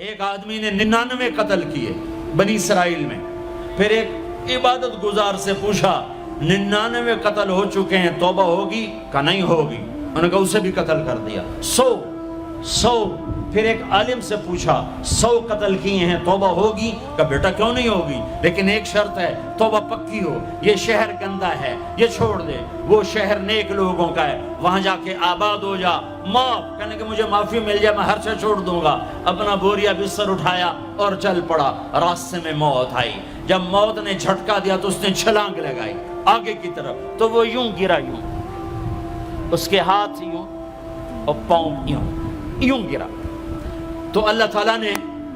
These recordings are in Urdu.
ایک آدمی نے 99 قتل کیے بنی اسرائیل میں. پھر ایک عبادت گزار سے پوچھا 99 قتل ہو چکے ہیں، توبہ ہوگی؟ کہ نہیں ہوگی. انہوں نے کہا اسے بھی قتل کر دیا. 100. پھر ایک عالم سے پوچھا 100 قتل کیے ہیں، توبہ ہوگی؟ کہ بیٹا کیوں نہیں ہوگی، لیکن ایک شرط ہے، توبہ پکی ہو. یہ شہر گندا ہے، یہ چھوڑ دے. وہ شہر نیک لوگوں کا ہے، وہاں جا کے آباد ہو جا. معاف کہنے کہ مجھے معافی مل جائے میں ہر سے چھوڑ دوں گا. اپنا بوریا بستر اٹھایا اور چل پڑا. راستے میں موت آئی. جب موت نے جھٹکا دیا تو اس نے چھلانگ لگائی آگے کی طرف، تو وہ یوں گرا، یوں اس کے ہاتھ یوں اور پاؤں یوں گرا. تو اللہ تعالیٰ نے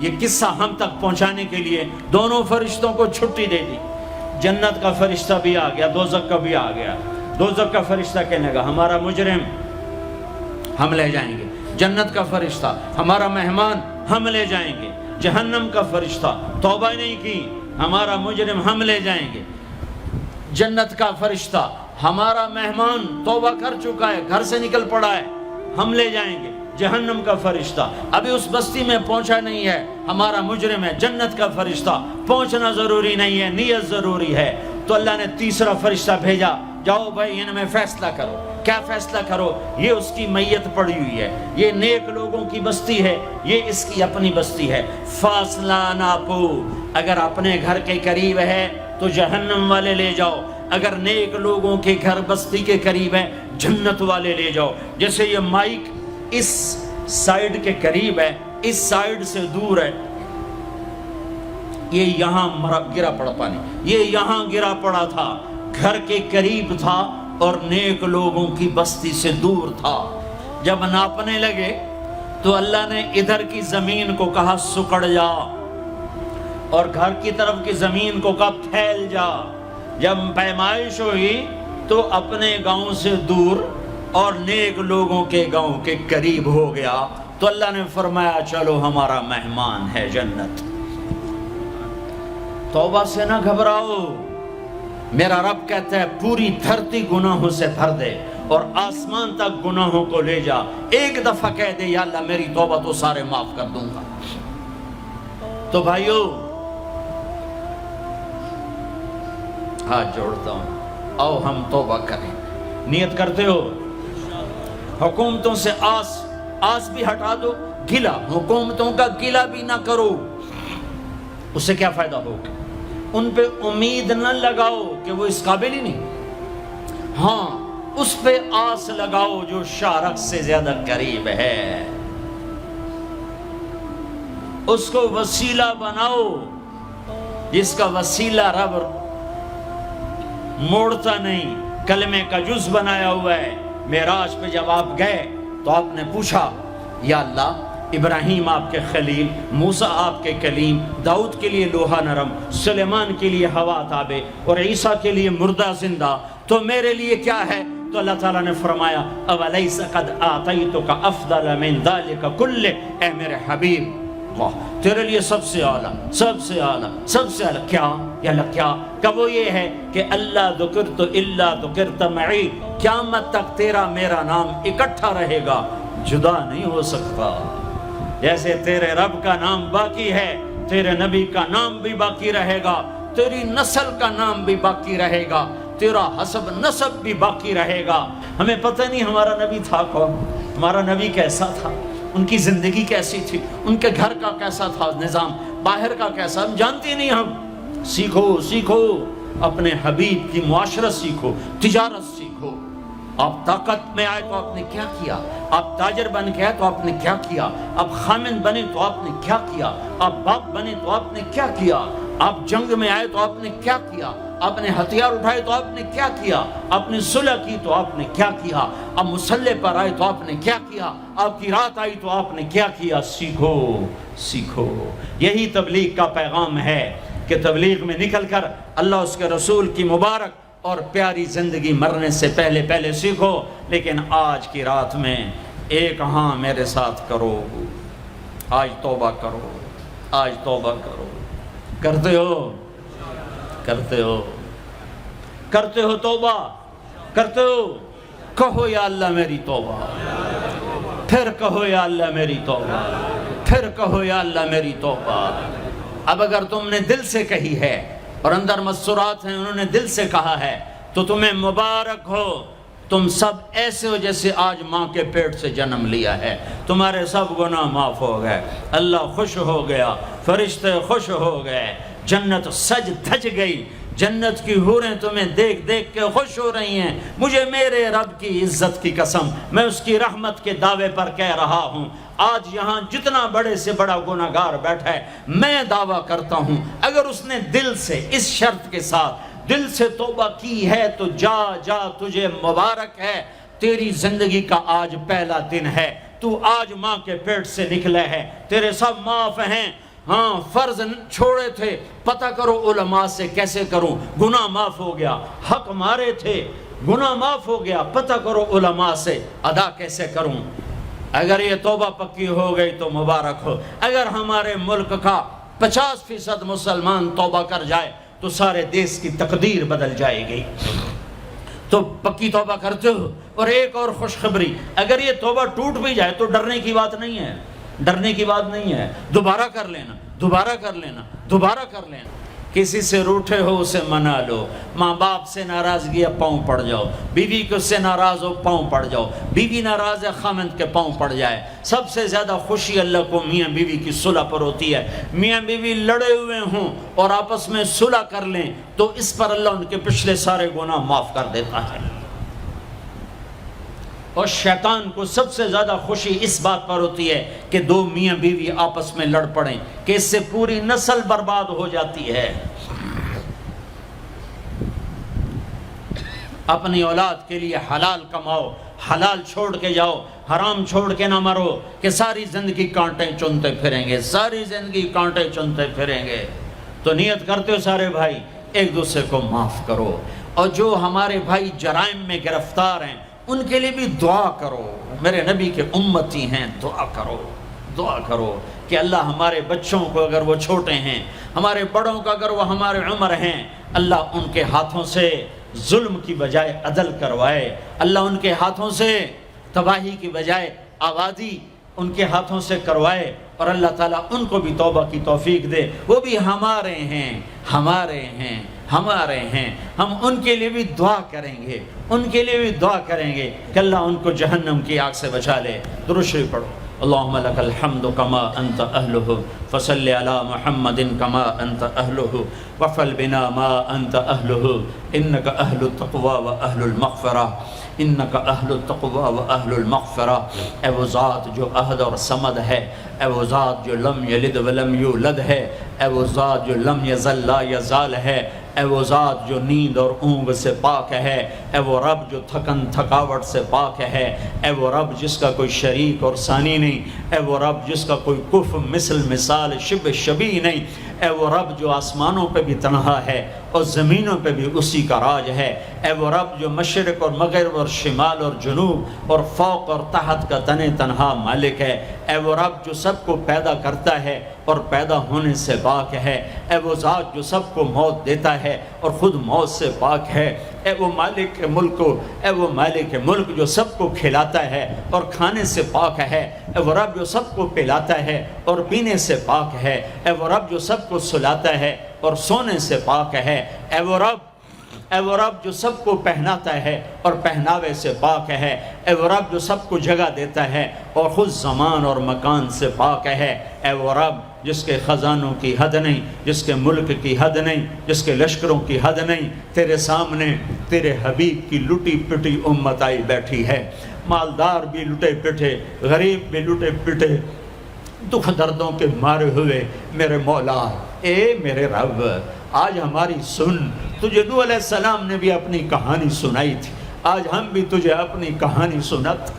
یہ قصہ ہم تک پہنچانے کے لیے دونوں فرشتوں کو چھٹی دے دی. جنت کا فرشتہ بھی آ گیا، دوزخ کا بھی آ گیا. دوزخ کا فرشتہ کہنے لگا ہمارا مجرم ہم لے جائیں گے. جنت کا فرشتہ ہمارا مہمان ہم لے جائیں گے. جہنم کا فرشتہ توبہ نہیں کی ہمارا مجرم ہم لے جائیں گے. جنت کا فرشتہ ہمارا مہمان توبہ کر چکا ہے، گھر سے نکل پڑا ہے، ہم لے جائیں گے. جہنم کا فرشتہ ابھی اس بستی میں پہنچا نہیں ہے، ہمارا مجرم ہے. جنت کا فرشتہ پہنچنا ضروری نہیں ہے، نیت ضروری ہے. تو اللہ نے تیسرا فرشتہ بھیجا، جاؤ بھائی ان میں فیصلہ کرو. کیا فیصلہ کرو؟ یہ اس کی میت پڑی ہوئی ہے، یہ نیک لوگوں کی بستی ہے، یہ اس کی اپنی بستی ہے. فاصلہ ناپو. اگر اپنے گھر کے قریب ہے تو جہنم والے لے جاؤ، اگر نیک لوگوں کے گھر بستی کے قریب ہے جنت والے لے جاؤ. جیسے یہ مائک اس سائیڈ کے قریب ہے، اس سائیڈ سے دور ہے، یہ یہاں گرا پڑا پانی، یہ یہاں گرا پڑا تھا، گھر کے قریب تھا اور نیک لوگوں کی بستی سے دور تھا. جب ناپنے لگے تو اللہ نے ادھر کی زمین کو کہا سکڑ جا، اور گھر کی طرف کی زمین کو کہا پھیل جا. جب پیمائش ہوئی تو اپنے گاؤں سے دور اور نیک لوگوں کے گاؤں کے قریب ہو گیا. تو اللہ نے فرمایا چلو ہمارا مہمان ہے جنت. توبہ سے نہ گھبراؤ. میرا رب کہتا ہے پوری دھرتی گناہوں سے بھر دے اور آسمان تک گناہوں کو لے جا. ایک دفعہ کہہ دے یا اللہ میری توبہ تو سارے معاف کر دوں گا. تو بھائیو ہاتھ جوڑتا ہوں، آؤ ہم توبہ کریں. نیت کرتے ہو؟ حکومتوں سے آس بھی ہٹا دو، گلا حکومتوں کا گلا بھی نہ کرو. اس سے کیا فائدہ ہوگا؟ ان پہ امید نہ لگاؤ کہ وہ اس قابل ہی نہیں. ہاں اس پہ آس لگاؤ جو شارق سے زیادہ قریب ہے. اس کو وسیلہ بناؤ جس کا وسیلہ رب موڑتا نہیں، کلمے کا جز بنایا ہوا ہے. معراج پہ جب آپ گئے تو آپ نے پوچھا یا اللہ ابراہیم آپ کے خلیل، موسیٰ آپ کے کلیم، داؤد کے لیے لوہا نرم، سلیمان کے لیے ہوا تابع اور عیسیٰ کے لیے مردہ زندہ، تو میرے لیے کیا ہے؟ تو اللہ تعالیٰ نے فرمایا اولیس قد آتیتک افضل من ذلک کلہ، اے میرے حبیب اللہ تیرے لیے سب سے اعلیٰ، سب سے اعلیٰ، سب سے اعلیٰ کیا؟ یا اللہ کیا؟ کہ وہ یہ ہے کہ اللہ ذکرت الا ذکرت معی، قیامت تک تیرا میرا نام اکٹھا رہے گا، جدا نہیں ہو سکتا. جیسے تیرے رب کا نام باقی ہے، تیرے نبی کا نام بھی باقی رہے گا، تیری نسل کا نام بھی باقی رہے گا، تیرا حسب نسب بھی باقی رہے گا. ہمیں پتہ نہیں ہمارا نبی تھا کون، ہمارا نبی کیسا تھا، ان کی زندگی کیسی تھی، ان کے گھر کا کیسا تھا نظام، باہر کا کیسا، ہم جانتے نہیں. ہم سیکھو اپنے حبیب کی معاشرت سیکھو، تجارت سیکھو. آپ طاقت میں آئے تو آپ نے کیا کیا، آپ تاجر بن کے آئے تو آپ نے کیا کیا، آپ خامن بنے تو آپ نے کیا کیا، آپ باپ بنے تو آپ نے کیا کیا، آپ جنگ میں آئے تو آپ نے کیا کیا، آپ نے ہتھیار اٹھائے تو آپ نے کیا کیا، آپ نے صلح کی تو آپ نے کیا کیا، آپ مسلح پر آئے تو آپ نے کیا کیا، آپ کی رات آئی تو آپ نے کیا کیا. سیکھو. یہی تبلیغ کا پیغام ہے کہ تبلیغ میں نکل کر اللہ اس کے رسول کی مبارک اور پیاری زندگی مرنے سے پہلے سیکھو. لیکن آج کی رات میں ایک ہاں میرے ساتھ کرو، آج توبہ کرو، آج توبہ کرو. کرتے ہو توبہ، کرتے ہو؟ کہو یا اللہ میری توبہ، پھر کہو یا اللہ میری توبہ. پھر کہو یا اللہ میری توبہ۔ اب اگر تم نے دل سے کہی ہے اور اندر مسرات ہیں انہوں نے دل سے کہا ہے تو تمہیں مبارک ہو، تم سب ایسے ہو جیسے آج ماں کے پیٹ سے جنم لیا ہے، تمہارے سب گناہ معاف ہو گئے، اللہ خوش ہو گیا، فرشتے خوش ہو گئے، جنت سج دھج گئی، جنت کی حوریں تمہیں دیکھ دیکھ کے خوش ہو رہی ہیں۔ مجھے میرے رب کی عزت کی قسم، میں اس کی رحمت کے دعوے پر کہہ رہا ہوں، آج یہاں جتنا بڑے سے بڑا گناہگار بیٹھا ہے، میں دعویٰ کرتا ہوں اگر اس نے دل سے اس شرط کے ساتھ دل سے توبہ کی ہے تو جا جا تجھے مبارک ہے، تیری زندگی کا آج پہلا دن ہے، تو آج ماں کے پیٹ سے نکلے ہے، تیرے سب معاف ہیں۔ ہاں فرض چھوڑے تھے، پتہ کرو علماء سے کیسے کروں، گناہ معاف ہو گیا، حق مارے تھے، گناہ معاف ہو گیا، پتہ کرو علماء سے ادا کیسے کروں۔ اگر یہ توبہ پکی ہو گئی تو مبارک ہو۔ اگر ہمارے ملک کا 50% مسلمان توبہ کر جائے تو سارے دیش کی تقدیر بدل جائے گی۔ تو پکی توبہ کرتے ہو۔ اور ایک اور خوشخبری، اگر یہ توبہ ٹوٹ بھی جائے تو ڈرنے کی بات نہیں ہے، ڈرنے کی بات نہیں ہے، دوبارہ کر لینا، دوبارہ کر لینا، دوبارہ کر لینا۔ کسی سے روٹھے ہو اسے منا لو، ماں باپ سے ناراضگی ہے پاؤں پڑ جاؤ، بیوی کو سے ناراض ہو پاؤں پڑ جاؤ، بیوی ناراض ہے خامند کے پاؤں پڑ جائے۔ سب سے زیادہ خوشی اللہ کو میاں بیوی کی صلح پر ہوتی ہے۔ میاں بیوی لڑے ہوئے ہوں اور آپس میں صلح کر لیں تو اس پر اللہ ان کے پچھلے سارے گناہ معاف کر دیتا ہے۔ اور شیطان کو سب سے زیادہ خوشی اس بات پر ہوتی ہے کہ دو میاں بیوی آپس میں لڑ پڑیں، کہ اس سے پوری نسل برباد ہو جاتی ہے۔ اپنی اولاد کے لیے حلال کماؤ، حلال چھوڑ کے جاؤ، حرام چھوڑ کے نہ مرو کہ ساری زندگی کانٹے چنتے پھریں گے، ساری زندگی کانٹے چنتے پھریں گے۔ تو نیت کرتے ہو سارے بھائی ایک دوسرے کو معاف کرو، اور جو ہمارے بھائی جرائم میں گرفتار ہیں ان کے لیے بھی دعا کرو، میرے نبی کے امتی ہیں، دعا کرو، دعا کرو کہ اللہ ہمارے بچوں کو اگر وہ چھوٹے ہیں، ہمارے بڑوں کو اگر وہ ہمارے عمر ہیں، اللہ ان کے ہاتھوں سے ظلم کی بجائے عدل کروائے، اللہ ان کے ہاتھوں سے تباہی کی بجائے آبادی ان کے ہاتھوں سے کروائے، اور اللہ تعالیٰ ان کو بھی توبہ کی توفیق دے۔ وہ بھی ہمارے ہیں، ہمارے ہیں، ہمارے ہیں، ہم ان کے لیے بھی دعا کریں گے، ان کے لیے بھی دعا کریں گے کہ اللہ ان کو جہنم کی آگ سے بچا لے۔ درود شریف پڑھو۔ اللہم لک الحمد کما انت اہلہ فصل علی محمد کما انت اہلہ وفعل بنا ما انت اہلہ انک اہل التقوی و اہل المغفرہ، انک اہل التقوی و اہل المغفرہ۔ اے وہ ذات جو احد اور صمد ہے، اے وہ ذات جو لم یلد ولم یولد ہے، اے وہ ذات جو لم یزل لا یزال ہے، اے وہ ذات جو نیند اور اونگ سے پاک ہے، اے وہ رب جو تھکن تھکاوٹ سے پاک ہے، اے وہ رب جس کا کوئی شریک اور ثانی نہیں، اے وہ رب جس کا کوئی کف مثل مثال شبہ شبیہ نہیں، اے وہ رب جو آسمانوں پہ بھی تنہا ہے اور زمینوں پہ بھی اسی کا راج ہے، اے وہ رب جو مشرق اور مغرب اور شمال اور جنوب اور فوق اور تحت کا تنہا مالک ہے، اے وہ رب جو سب کو پیدا کرتا ہے اور پیدا ہونے سے پاک ہے، اے وہ ذات جو سب کو موت دیتا ہے اور خود موت سے پاک ہے، اے وہ مالک ملک، اے وہ مالک ملک جو سب کو کھلاتا ہے اور کھانے سے پاک ہے، اے وہ رب جو سب کو پلاتا ہے اور پینے سے پاک ہے، اے وہ رب جو سب کو سلاتا ہے اور سونے سے پاک ہے، اے وہ رب جو سب کو پہناتا ہے اور پہناوے سے پاک ہے، اے وہ رب جو سب کو جگہ دیتا ہے اور خود زمان اور مکان سے پاک ہے، اے وہ رب جس کے خزانوں کی حد نہیں، جس کے ملک کی حد نہیں، جس کے لشکروں کی حد نہیں، تیرے سامنے تیرے حبیب کی لٹی پٹی امت آئی بیٹھی ہے، مالدار بھی لٹے پٹے، غریب بھی لٹے پٹے، دکھ دردوں کے مارے ہوئے میرے مولا، اے میرے رب آج ہماری سن۔ تجھے نوح علیہ السلام نے بھی اپنی کہانی سنائی تھی، آج ہم بھی تجھے اپنی کہانی سنات۔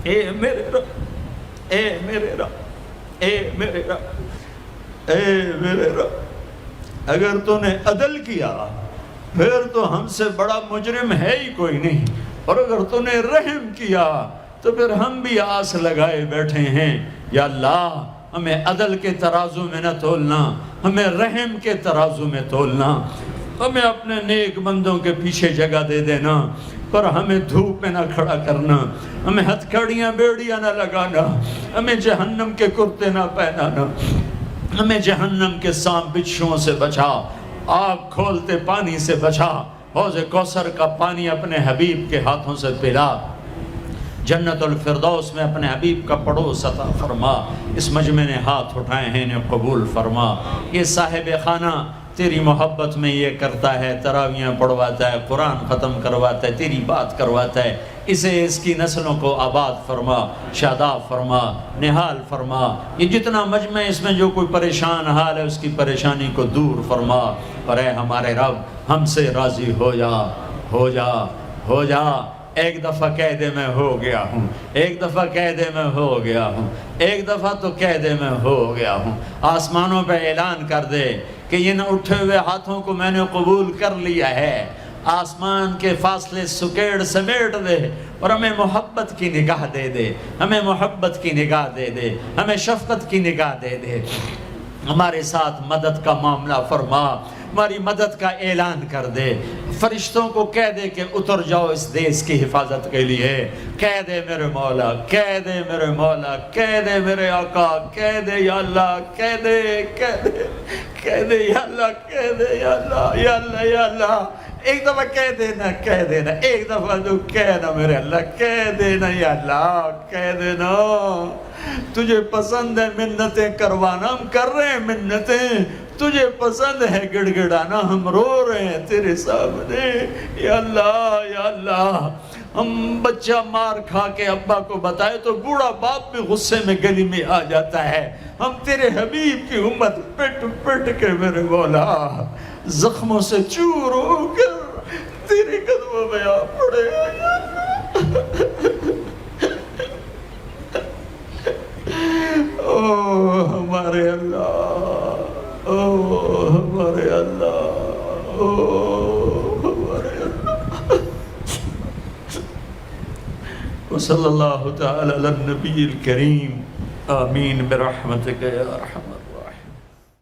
اے میرے رب، اے میرے رب، اے میرے رب، اے میرے رب، اگر تو نے عدل کیا پھر تو ہم سے بڑا مجرم ہے ہی کوئی نہیں، اور اگر تو نے رحم کیا تو پھر ہم بھی آس لگائے بیٹھے ہیں۔ یا اللہ ہمیں عدل کے ترازو میں نہ تولنا، ہمیں رحم کے ترازو میں تولنا، ہمیں اپنے نیک بندوں کے پیچھے جگہ دے دینا، پر ہمیں دھوپ میں نہ کھڑا کرنا، ہمیں ہتھکڑیاں بیڑیاں نہ لگانا، ہمیں جہنم کے کرتے نہ پہنانا، ہمیں جہنم کے سانپ بچھوؤں سے بچا، آگ کھولتے پانی سے بچا، حوض کوثر کا پانی اپنے حبیب کے ہاتھوں سے پلا، جنت الفردوس میں اپنے حبیب کا پڑوس عطا فرما، اس مجمع نے ہاتھ اٹھائے ہیں انہیں قبول فرما۔ یہ صاحب خانہ تیری محبت میں یہ کرتا ہے، تراویاں پڑھواتا ہے، قرآن ختم کرواتا ہے، تیری بات کرواتا ہے، اسے اس کی نسلوں کو آباد فرما، شاداب فرما، نہال فرما۔ یہ جتنا مجمع اس میں جو کوئی پریشان حال ہے اس کی پریشانی کو دور فرما، اور اے ہمارے رب ہم سے راضی ہو جا، ہو جا، ہو جا۔ ایک دفعہ کہہ دے میں ہو گیا ہوں، ایک دفعہ کہہ دے میں ہو گیا ہوں، ایک دفعہ تو کہہ دے میں ہو گیا ہوں۔ آسمانوں پہ اعلان کر دے کہ ان اٹھے ہوئے ہاتھوں کو میں نے قبول کر لیا ہے، آسمان کے فاصلے سکیڑ سمیٹ دے اور ہمیں محبت کی نگاہ دے دے، ہمیں محبت کی نگاہ دے دے، ہمیں شفقت کی نگاہ دے دے، ہمارے ساتھ مدد کا معاملہ فرما، ہماری مدد کا اعلان کر دے، فرشتوں کو کہہ دے کہ اتر جاؤ اس دیس کی حفاظت کے لیے، کہہ دے میرے مولا، کہہ دے میرے مولا، کہہ دے میرے آقا، کہہ دے یا اللہ، کہہ دے، کہہ دے، کہہ دے یا اللہ، کہہ دے یا اللہ، یا اللہ، یا اللہ۔ ایک دفعہ کہہ دینا، کہہ دینا، ایک دفعہ تو کہنا میرے اللہ، کہہ دینا یا اللہ، کہہ دینا۔ تجھے پسند ہے منتیں کروانا، ہم کر رہے ہیں منتیں، تجھے پسند ہے گڑ گڑانا، ہم رو رہے ہیں تیرے سامنے، یا اللہ، یا اللہ۔ ہم بچہ مار کھا کے ابا کو بتائے تو بوڑھا باپ بھی غصے میں گلی میں آ جاتا ہے، ہم تیرے حبیب کی امت پٹ پٹ کے میرے مولا زخموں سے چور ہو کر تیرے قدموں میں آ پڑے۔ او ہمارے اللہ، او ہمارے اللہ، او ہمارے اللہ۔ وصلی اللہ تعالی علی النبی الکریم، آمین برحمتک یا ارحم۔